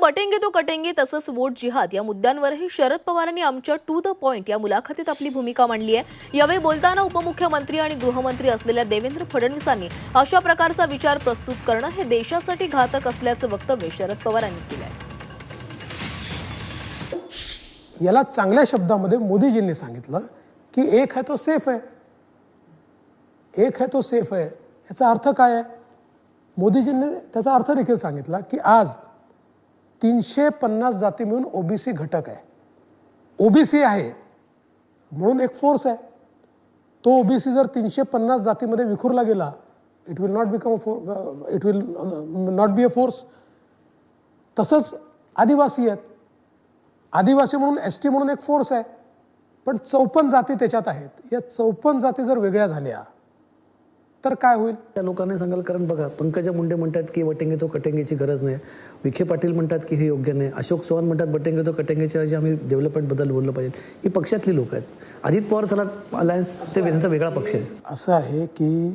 बटेंगे तो कटेंगे तसंच वोट जिहाद या मुद्द्यांवरही शरद पवारांनी आमच्या टू द पॉइंट या मुलाखतीत आपली भूमिका मांडली आहे। यावेळी बोलताना उपमुख्यमंत्री आणि गृहमंत्री असलेल्या देवेंद्र फडणवीसांनी अशा प्रकारचा विचार प्रस्तुत करणं हे देशासाठी घातक असल्याचं वक्तव्य शरद पवारांनी केलंय। याला चांगल्या शब्दामध्ये मोदीजींनी सांगितलं की एक है तो सेफ है, एक है तो सेफ है। याचा अर्थ काय आहे? मोदीजींनी त्याचा अर्थ देखील सांगितला की आज 350 जाती मिळून ओबीसी घटक आहे, ओबीसी आहे म्हणून एक फोर्स आहे। तो ओबीसी जर 350 जातीमध्ये विखुरला गेला, it will not be a force. तसंच आदिवासी आहेत, आदिवासी म्हणून एसटी म्हणून एक फोर्स आहे, पण 54 जाती त्याच्यात आहेत। या 54 जाती जर वेगळ्या झाल्या तर काय होईल? त्या लोकांना सांगाल, कारण बघा पंकजा मुंडे म्हणतात की बटेंगे तो कटेंगेची गरज नाही, विखे पाटील म्हणतात की हे योग्य नाही, अशोक चव्हाण म्हणतात बटेंगे तो कटेंगेच्या ऐवजी आम्ही डेव्हलपमेंटबद्दल बोललं पाहिजे। ही पक्षातली लोक आहेत। अजित पवार चला अलायन्स ते त्यांचा वेगळा पक्ष आहे। असं आहे की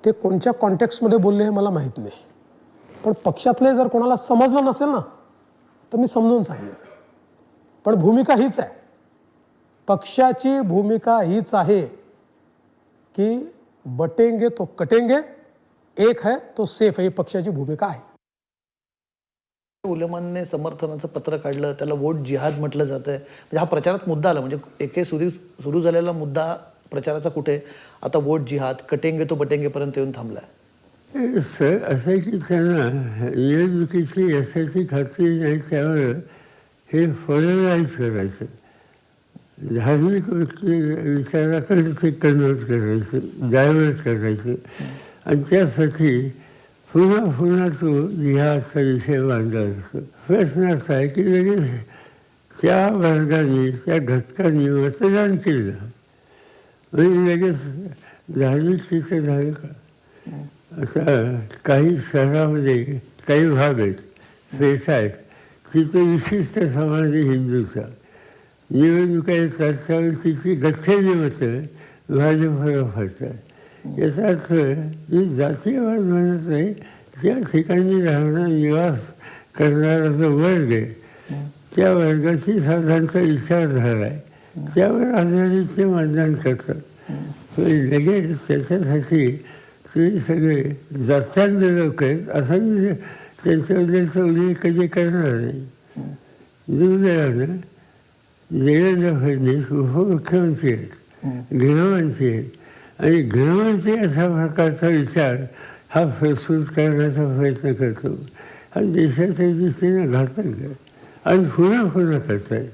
ते कोणत्या कॉन्टेक्स्टमध्ये बोलले हे मला माहीत नाही, पण पक्षातले जर कोणाला समजलं नसेल ना तर मी समजून सांगेन, पण भूमिका हीच आहे, पक्षाची भूमिका हीच आहे की बटेंगे तो कटेंगे, एक है तो सेफ है, ही पक्षाची भूमिका आहे। उलेमानने समर्थनाचं पत्र काढलं, त्याला वोट जिहाद म्हटलं जातंय। म्हणजे हा प्रचारात मुद्दा आला, म्हणजे एके सुरू झालेला मुद्दा प्रचाराचा कुठे आता वोट जिहाद कटेंगे तो बटेंगे पर्यंत येऊन थांबलाय। सर असं आहे की त्यांना निवडणुकीची यशाची खात्री नाही, त्यावर हे फॉर्मलाइज करायचं, धार्मिक विचाराकडे ते कन्वर्ट करायचं, डायव्हर्ट करायचं, आणि त्यासाठी पुन्हा तो जिहादचा विषय मांडला जातो। प्रश्न असा आहे की लगेच त्या वर्गाने त्या घटकांनी मतदान केलं म्हणजे लगेच धार्मिक चित्र झालं का? आता काही शहरामध्ये काही भाग आहेत, पेठ आहेत, तिथे विशिष्ट समाज हिंदूचा निवडणुका येतात त्यावेळी तिची गठ्ठेली मतं भाजपला फळतात। याचा अर्थ ही जातीयवाद म्हणत नाही, त्या ठिकाणी राहणारा निवास करणारा जो वर्ग आहे त्या वर्गाची साधारणतः विचारधारा आहे, त्यावर आधारित ते मतदान करतात। लगेच त्याच्यासाठी तुम्ही सगळे जात्यांचे लोक आहेत असं मी त्यांच्याबद्दलचा उल्लेख कधी करणार नाही। दुर्दैवानं देवेंद्र फडणवीस उपमुख्यमंत्री आहेत, गृहमंत्री आहेत, आणि गृहमंत्री अशा प्रकारचा विचार हा प्रस्तुत करण्याचा प्रयत्न करतो, हा देशाच्या दृष्टीने घातक आहे आणि पुन्हा करत आहे।